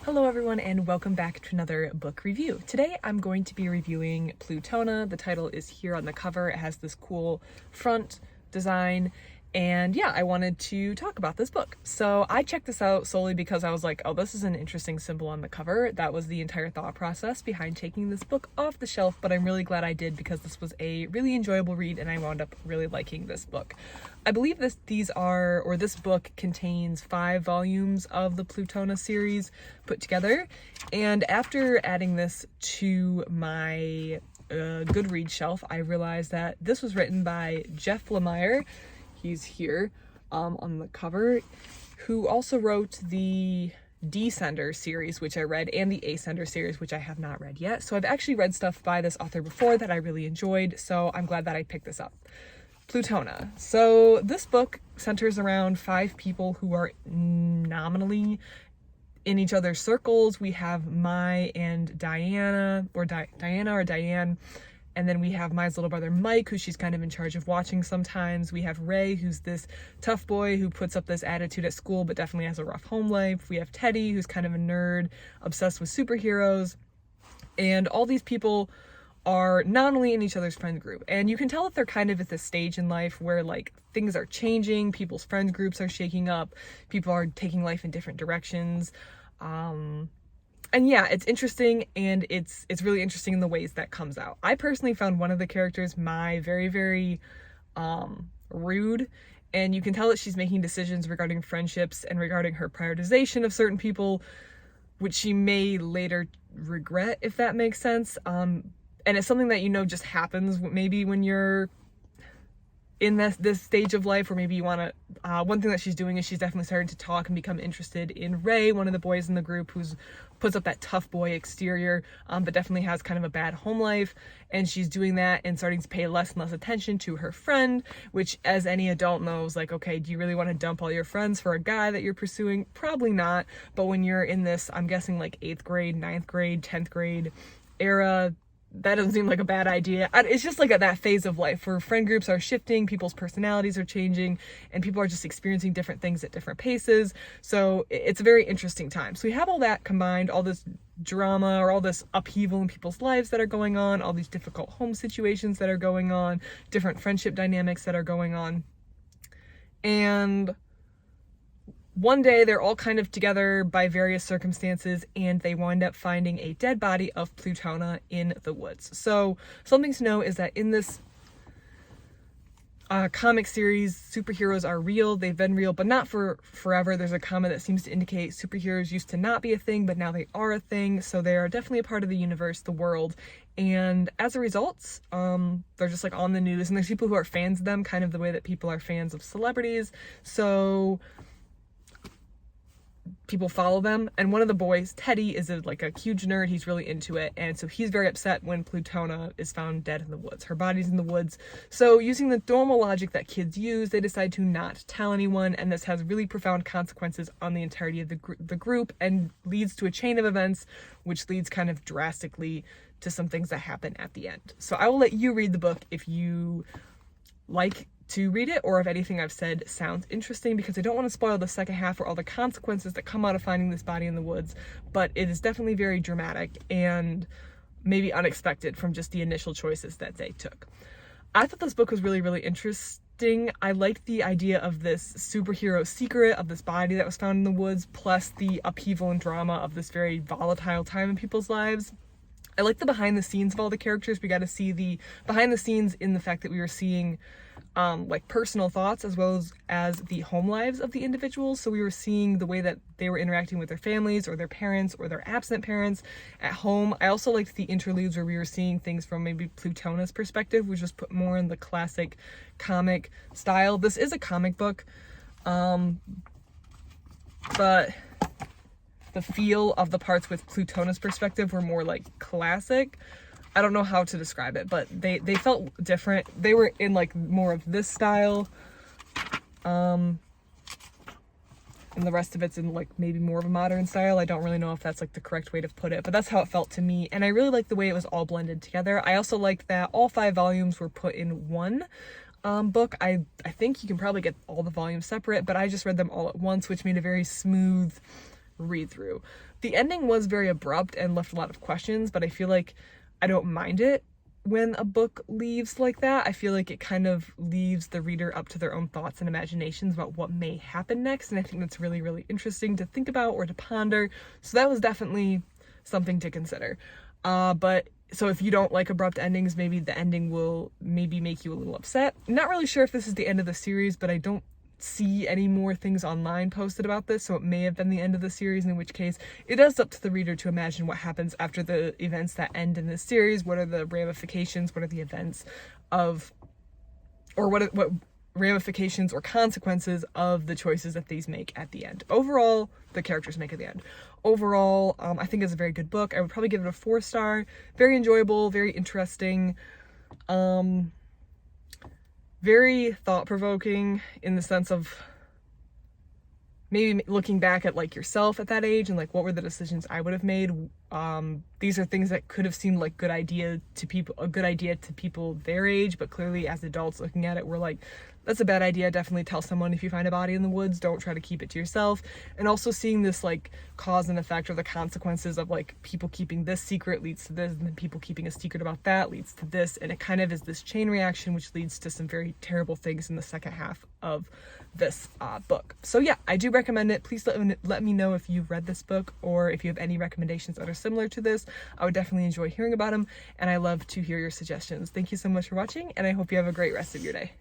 Hello everyone and welcome back to another book review. Today I'm going to be reviewing Plutona. The title is here on the cover. It has this cool front design and yeah, I wanted to talk about this book. So I checked this out solely because I was like, oh, this is an interesting symbol on the cover. That was the entire thought process behind taking this book off the shelf, but I'm really glad I did because this was a really enjoyable read and I wound up really liking this book. I believe this book contains 5 volumes of the Plutona series put together, and after adding this to my Goodreads shelf, I realized that this was written by Jeff Lemire. He's here on the cover, who also wrote the Descender series, which I read, and the Ascender series, which I have not read yet. So I've actually read stuff by this author before that I really enjoyed, so I'm glad that I picked this up. Plutona. So this book centers around 5 people who are nominally in each other's circles. We have Mai and Diana, or Diane, and then we have Mai's little brother Mike, who she's kind of in charge of watching sometimes. We have Ray, who's this tough boy who puts up this attitude at school but definitely has a rough home life. We have Teddy, who's kind of a nerd, obsessed with superheroes. And all these people are not only in each other's friend group, and you can tell that they're kind of at this stage in life where like things are changing, people's friend groups are shaking up, people are taking life in different directions. And yeah, it's interesting, and it's really interesting in the ways that comes out. I personally found one of the characters, Mai, very, very rude, and you can tell that she's making decisions regarding friendships and regarding her prioritization of certain people, which she may later regret, if that makes sense. And it's something that, you know, just happens maybe when you're in this stage of life, or maybe you want to, one thing that she's doing is she's definitely starting to talk and become interested in Ray, one of the boys in the group who's puts up that tough boy exterior, but definitely has kind of a bad home life, and she's doing that and starting to pay less and less attention to her friend, which, as any adult knows, like, okay, do you really want to dump all your friends for a guy that you're pursuing? Probably not, but when you're in this, I'm guessing like 8th grade, 9th grade, 10th grade era, that doesn't seem like a bad idea. It's just like at that phase of life where friend groups are shifting, people's personalities are changing, and people are just experiencing different things at different paces. So it's a very interesting time. So we have all that combined, all this drama or all this upheaval in people's lives that are going on, all these difficult home situations that are going on, different friendship dynamics that are going on. And one day they're all kind of together by various circumstances, and they wind up finding a dead body of Plutona in the woods. So something to know is that in this comic series, superheroes are real. They've been real, but not for forever. There's a comment that seems to indicate superheroes used to not be a thing, but now they are a thing. So they are definitely a part of the universe, the world. And as a result, they're just like on the news, and there's people who are fans of them, kind of the way that people are fans of celebrities. So people follow them, and one of the boys, Teddy, is a huge nerd. He's really into it, and so he's very upset when Plutona is found dead in the woods. Her body's in the woods. So using the normal logic that kids use, they decide to not tell anyone, and this has really profound consequences on the entirety of the group, and leads to a chain of events, which leads kind of drastically to some things that happen at the end. So I will let you read the book if you like to read it, or if anything I've said sounds interesting, because I don't want to spoil the second half or all the consequences that come out of finding this body in the woods, but it is definitely very dramatic and maybe unexpected from just the initial choices that they took. I thought this book was really, really interesting. I liked the idea of this superhero secret, of this body that was found in the woods, plus the upheaval and drama of this very volatile time in people's lives. I like the behind the scenes of all the characters. We got to see the behind the scenes in the fact that we were seeing personal thoughts as well as the home lives of the individuals. So we were seeing the way that they were interacting with their families or their parents or their absent parents at home. I also liked the interludes where we were seeing things from maybe Plutona's perspective, which was put more in the classic comic style. This is a comic book, but the feel of the parts with Plutona's perspective were more like classic. I don't know how to describe it, but they felt different. They were in like more of this style, and the rest of it's in like maybe more of a modern style. I don't really know if that's like the correct way to put it, but that's how it felt to me, and I really liked the way it was all blended together. I also liked that all 5 volumes were put in one book. I think you can probably get all the volumes separate, but I just read them all at once, which made a very smooth read through. The ending was very abrupt and left a lot of questions, but I feel like I don't mind it when a book leaves like that. I feel like it kind of leaves the reader up to their own thoughts and imaginations about what may happen next, and I think that's really, really interesting to think about or to ponder. So that was definitely something to consider. But so if you don't like abrupt endings, maybe the ending will maybe make you a little upset. I'm not really sure if this is the end of the series, but I don't see any more things online posted about this, so it may have been the end of the series, in which case it is up to the reader to imagine what happens after the events that end in this series. What are the ramifications, what are the events of, or what ramifications or consequences of the choices that these make at the end. Overall, the characters make at the end. Overall, I think it's a very good book. I would probably give it a 4-star. Very enjoyable, very interesting, very thought-provoking in the sense of maybe looking back at like yourself at that age and like what were the decisions I would have made. These are things that could have seemed like a good idea to people their age, but clearly as adults looking at it, we're like, that's a bad idea. Definitely tell someone if you find a body in the woods. Don't try to keep it to yourself. And also seeing this like cause and effect, or the consequences of like people keeping this secret leads to this, and then people keeping a secret about that leads to this, and it kind of is this chain reaction which leads to some very terrible things in the second half of this book. So yeah, I do recommend it. Please let me know if you've read this book or if you have any recommendations that are similar to this. I would definitely enjoy hearing about them, and I love to hear your suggestions. Thank you so much for watching, and I hope you have a great rest of your day.